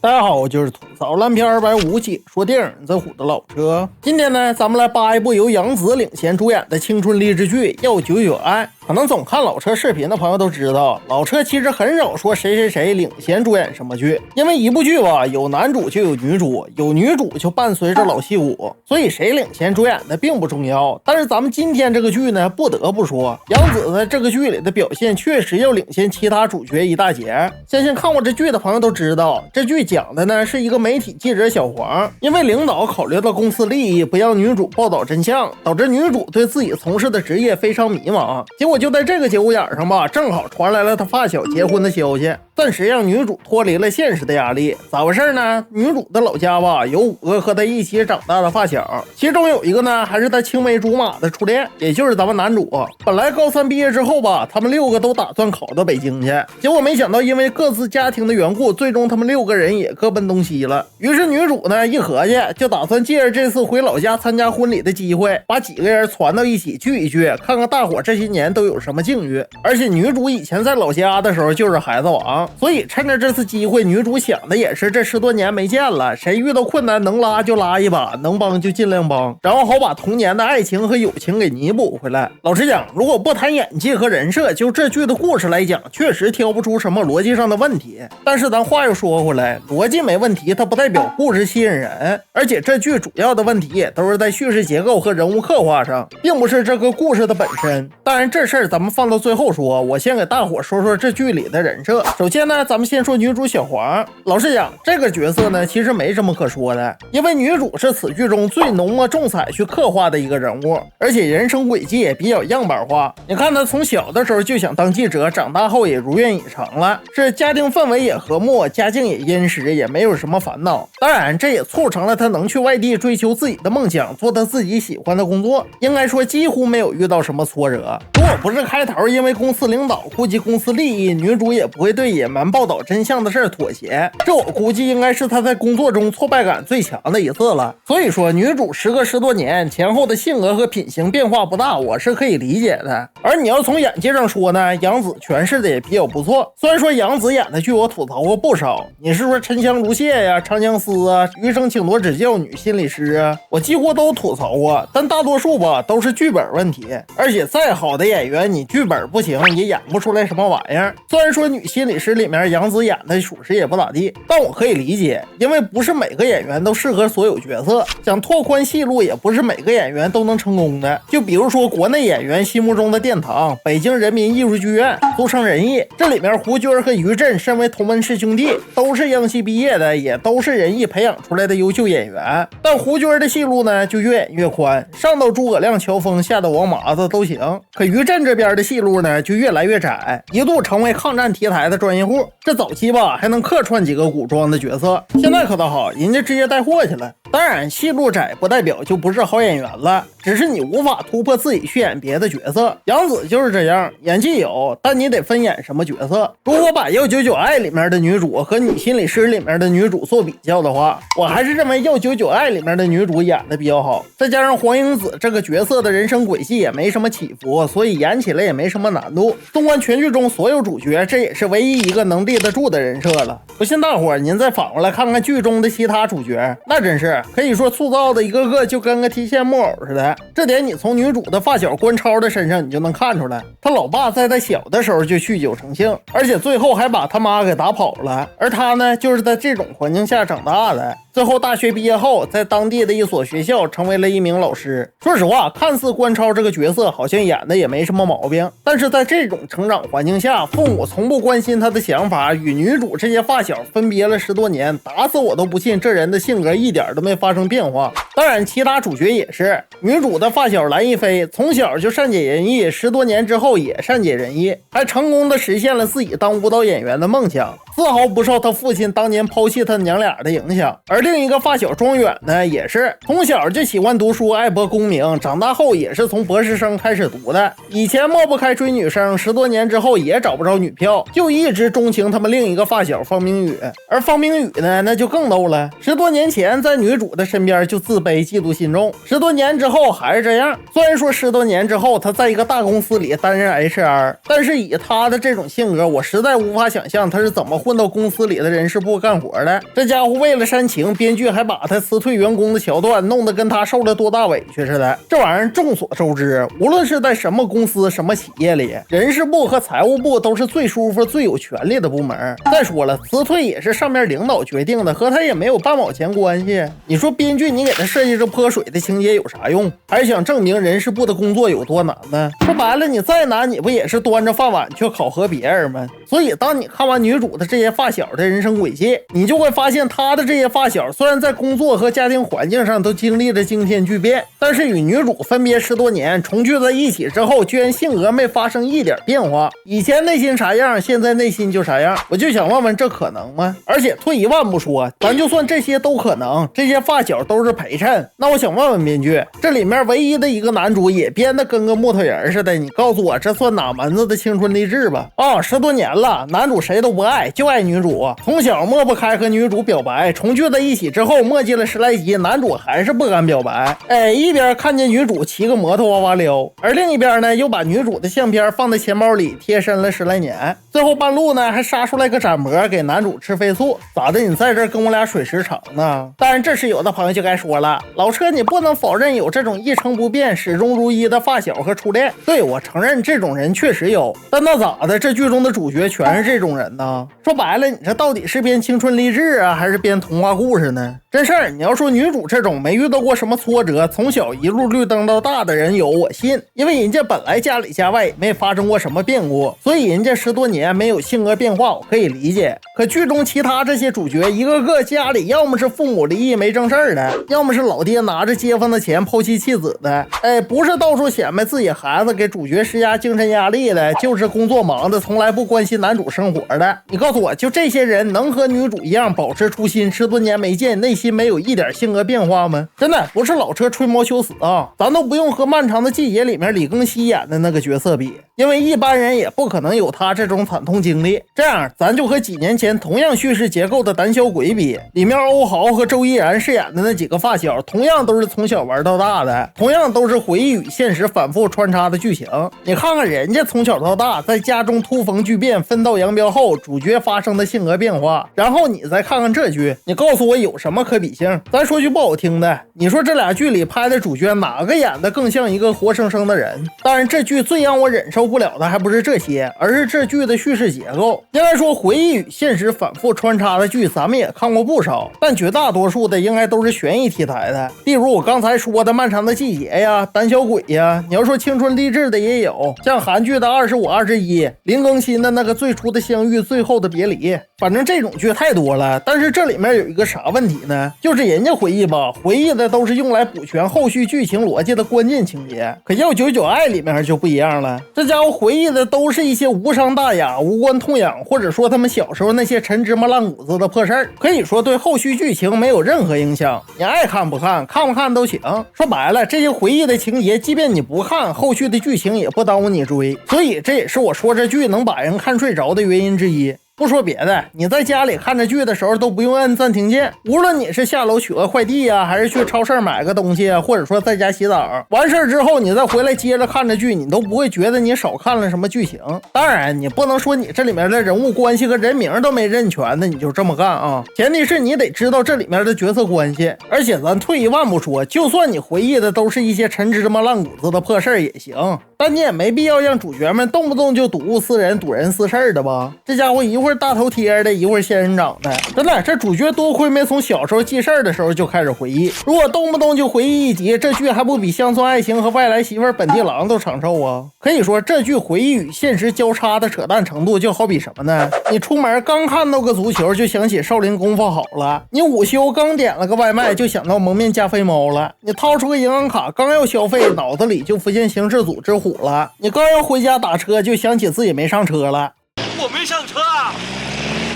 大家好，我就是吐槽烂片250解说电影这虎的老车。今天呢，咱们来扒一部由杨紫领衔主演的青春励志剧《要99爱》。可能总看老车视频的朋友都知道，老车其实很少说谁领衔主演什么剧，因为一部剧吧，有男主就有女主，有女主就伴随着老戏骨，所以谁领衔主演的并不重要。但是咱们今天这个剧呢，不得不说，杨紫在这个剧里的表现确实要领先其他主角一大截。相信看过这剧的朋友都知道，这剧讲的呢是一个媒体记者小黄，因为领导考虑到公司利益，不让女主报道真相，导致女主对自己从事的职业非常迷茫。结果就在这个节骨眼上吧，正好传来了他发小结婚的消息，暂时让女主脱离了现实的压力。咋回事呢？女主的老家吧，有5个和她一起长大的发小，其中有一个呢还是她青梅竹马的初恋，也就是咱们男主。本来高3毕业之后吧，他们6个都打算考到北京去，结果没想到因为各自家庭的缘故，最终他们6个人也各奔东西了。于是女主呢一合计，就打算借着这次回老家参加婚礼的机会，把几个人攒到一起聚一聚，看看大伙这些年都有什么境遇。而且女主以前在老家的时候就是孩子王，所以趁着这次机会，女主想的也是这10多年没见了，谁遇到困难能拉就拉一把，能帮就尽量帮，然后好把童年的爱情和友情给弥补回来。老实讲，如果不谈演技和人设，就这剧的故事来讲，确实挑不出什么逻辑上的问题。但是咱话又说回来，逻辑没问题，它不代表故事吸引人，而且这剧主要的问题也都是在叙事结构和人物刻画上，并不是这个故事的本身。当然这事儿咱们放到最后说，我先给大伙说说这剧里的人设。首先呢，咱们先说女主小黄。老实讲，这个角色呢其实没什么可说的，因为女主是此剧中最浓墨重彩去刻画的一个人物，而且人生轨迹也比较样板化。你看她从小的时候就想当记者，长大后也如愿以偿了，是家庭氛围也和睦，家境也殷实，也没有什么烦恼。当然这也促成了她能去外地追求自己的梦想，做她自己喜欢的工作，应该说几乎没有遇到什么挫折。如果不是开头因为公司领导顾及公司利益，女主也不会对野蛮报道真相的事妥协，这我估计应该是她在工作中挫败感最强的一次了。所以说女主时隔10多年前后的性格和品行变化不大，我是可以理解的。而你要从演技上说呢，杨紫诠释的也比较不错。虽然说杨紫演的剧我吐槽过不少，你是说沉香如屑呀、长相思啊、余生请多指教、女心理师啊，我几乎都吐槽过，但大多数吧都是剧本问题。而且再好的演员，你剧本不行也演不出来什么玩意儿。虽然说女心理师里面杨紫演的属实也不咋地，但我可以理解，因为不是每个演员都适合所有角色，想拓宽戏路也不是每个演员都能成功的。就比如说国内演员心目中的殿堂北京人民艺术剧院，俗称人艺，这里面胡军和于震身为同门师兄弟，都是央戏毕业的，也都是人艺培养出来的优秀演员。但胡军的戏路呢就越演越宽，上到诸葛亮、乔峰，下到王麻子都行。可于震这边的戏路呢就越来越窄，一度成为抗战题材的专业户。这早期吧还能客串几个古装的角色，现在可倒好，人家直接带货去了。当然戏路窄不代表就不是好演员了，只是你无法突破自己去演别的角色。杨紫就是这样，演技有，但你得分演什么角色。如果把199爱里面的女主和女心理师里面的女主做比较的话，我还是认为199爱里面的女主演的比较好，再加上黄英子这个角色的人生轨迹也没什么起伏，所以演起来也没什么难度。纵观全剧中所有主角，这也是唯一一个能立得住的人设了。不信大伙您再反过来看看剧中的其他主角，那真是可以说塑造的一个个就跟个提线木偶似的。这点你从女主的发小关超的身上你就能看出来，他老爸在他小的时候就酗酒成性，而且最后还把他妈给打跑了，而他呢就是在这种环境下长大的。最后大学毕业后，在当地的一所学校成为了一名老师。说实话，看似关超这个角色好像演的也没什么毛病，但是在这种成长环境下，父母从不关心他的想法，与女主这些发小分别了10多年，打死我都不信这人的性格一点都没发生变化。当然其他主角也是，女主的发小蓝一飞从小就善解人意，10多年之后也善解人意，还成功的实现了自己当舞蹈演员的梦想，丝毫不受他父亲当年抛弃他娘俩的影响。而另一个发小庄远呢，也是从小就喜欢读书，爱博功名，长大后也是从博士生开始读的。以前抹不开追女生，10多年之后也找不着女票，就一直钟情他们另一个发小方明宇。而方明宇呢，那就更逗了，10多年前在女主的身边就自卑嫉妒心重，10多年之后还是这样。虽然说10多年之后他在一个大公司里担任 HR， 但是以他的这种性格，我实在无法想象他是怎么混到公司里的人事部干活的。这家伙为了煽情，编剧还把他辞退员工的桥段弄得跟他受了多大委屈似的。这玩意儿众所周知，无论是在什么公司什么企业里，人事部和财务部都是最舒服最有权力的部门。再说了，辞退也是上面领导决定的，和他也没有半毛钱关系。你说编剧你给他设计这泼水的情节有啥用？还是想证明人事部的工作有多难呢？说白了，你再难你不也是端着饭碗去考核别人吗？所以当你看完女主的这些发小的人生轨迹，你就会发现她的这些发小虽然在工作和家庭环境上都经历了惊天巨变，但是与女主分别10多年重聚在一起之后，居然性格没发生一点变化。以前内心啥样，现在内心就啥样。我就想问问，这可能吗？而且退一万步说，咱就算这些都可能，这些发小都是陪衬，那我想问问编剧，这里面唯一的一个男主也编得跟个木头人似的，你告诉我这算哪门子的青春励志吧？10多年了，男主谁都不爱，就爱女主，从小抹不开和女主表白，重聚在一起之后磨叽了10来集，男主还是不敢表白。一边看见女主骑个摩托哇哇撩，而另一边呢又把女主的相片放在钱包里贴身了10来年，最后半路呢还杀出来个展模给男主吃飞醋，咋的你在这跟我俩水时长呢？当然这时有的朋友就该说了，老车你不能否认有这种一成不变始终如一的发小和初恋。对，我承认这种人确实有，但那咋的，这剧中的主角全是这种人呢？说白了，你这到底是编青春励志啊，还是编童话故事呢？真事儿，你要说女主这种没遇到过什么挫折，从小一路绿灯到大的人有，我信，因为人家本来家里家外也没发生过什么变故，所以人家10多年没有性格变化，我可以理解。可剧中其他这些主角一个个家里要么是父母离异没正事儿的，要么是老爹拿着街坊的钱抛妻弃子的，不是到处显摆自己孩子给主角施加精神压力的，就是工作忙的从来不关心男主生活的。你告诉我，就这些人能和女主一样保持初心，10多年没见，内心没有一点性格变化吗？真的不是老车吹毛求疵啊，咱都不用和《漫长的季节》里面李庚希演的那个角色比，因为一般人也不可能有他这种惨痛经历。这样咱就和几年前同样叙事结构的《胆小鬼》比，里面欧豪和周依然饰演的那几个发小同样都是从小玩到大的，同样都是回忆与现实反复穿插的剧情。你看看人家从小到大在家中突逢巨变，分道扬镳后主角发生的性格变化，然后你再看看这剧，你告诉我有什么可比性？咱说句不好听的，你说这俩剧里拍的主角哪个演的更像一个活生生的人？当然这剧最让我忍受不了的还不是这些，而是这剧的叙事结构。应该说回忆与现实反复穿插的剧咱们也看过不少，但绝大多数的应该都是悬疑题材的，例如我刚才说的《漫长的季节》呀，《胆小鬼》呀。你要说青春励志的也有，像韩剧的《25、21》，林更新的那个最初的相遇，最后的别离。反正这种剧太多了，但是这里面有一个啥问题呢？就是人家回忆吧，回忆的都是用来补全后续剧情逻辑的关键情节，可要99爱里面就不一样了，这家伙回忆的都是一些无伤大雅、无关痛痒，或者说他们小时候那些陈芝麻烂谷子的破事儿，可以说对后续剧情没有任何影响，你爱看不看，看不看都行。说白了，这些回忆的情节，即便你不看，后续的剧情也不耽误你追，所以这也是我说这剧能把人看睡着的原因之一。不说别的，你在家里看着剧的时候都不用按暂停键，无论你是下楼取个快递呀，还是去超市买个东西啊，或者说在家洗澡，完事儿之后你再回来接着看着剧，你都不会觉得你少看了什么剧情。当然你不能说你这里面的人物关系和人名都没认全的你就这么干啊，前提是你得知道这里面的角色关系。而且咱退一万步说，就算你回忆的都是一些陈芝麻烂谷子的破事儿也行，但你也没必要让主角们动不动就睹物思人、睹人思事的吧。这家伙一会儿大头贴的，一会儿仙人掌的，真的这主角多亏没从小时候记事儿的时候就开始回忆，如果动不动就回忆一集，这剧还不比乡村爱情和外来媳妇本地郎都长寿啊。可以说这剧回忆与现实交叉的扯淡程度就好比什么呢？你出门刚看到个足球就想起少林功夫好了，你午休刚点了个外卖就想到蒙面加菲猫了，你掏出个银行卡刚要消费，脑子里就浮现刑事组之虎了，你刚要回家打车就想起自己没上车了。我没上车啊，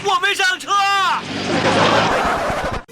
我没上车啊。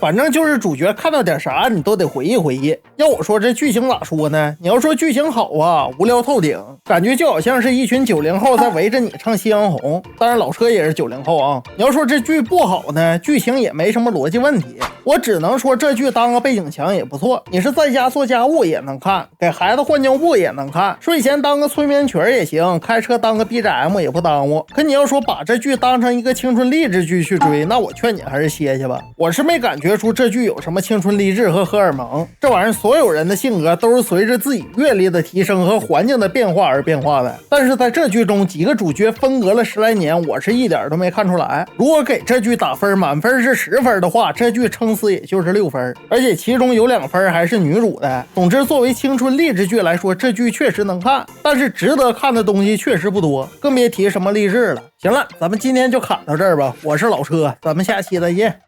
反正就是主角看到点啥你都得回忆回忆。要我说这剧情咋说呢？你要说剧情好啊，无聊透顶，感觉就好像是一群90后在围着你唱夕阳红。当然老车也是90后啊。你要说这剧不好呢，剧情也没什么逻辑问题，我只能说这剧当个背景墙也不错。你是在家做家务也能看，给孩子换尿布也能看，睡前当个催眠曲也行，开车当个 BGM 也不耽误。可你要说把这剧当成一个青春励志剧去追，那我劝你还是歇歇吧。我是没感觉出这剧有什么青春励志和荷尔蒙，这玩意儿所有人的性格都是随着自己阅历的提升和环境的变化而变化的。但是在这剧中几个主角分隔了10来年，我是一点都没看出来。如果给这剧打分，满分是10分的话，这剧撑死也就是6分，而且其中有2分还是女主的。总之作为青春励志剧来说，这剧确实能看，但是值得看的东西确实不多，更别提什么励志了。行了，咱们今天就侃到这儿吧，我是老车，咱们下期再见。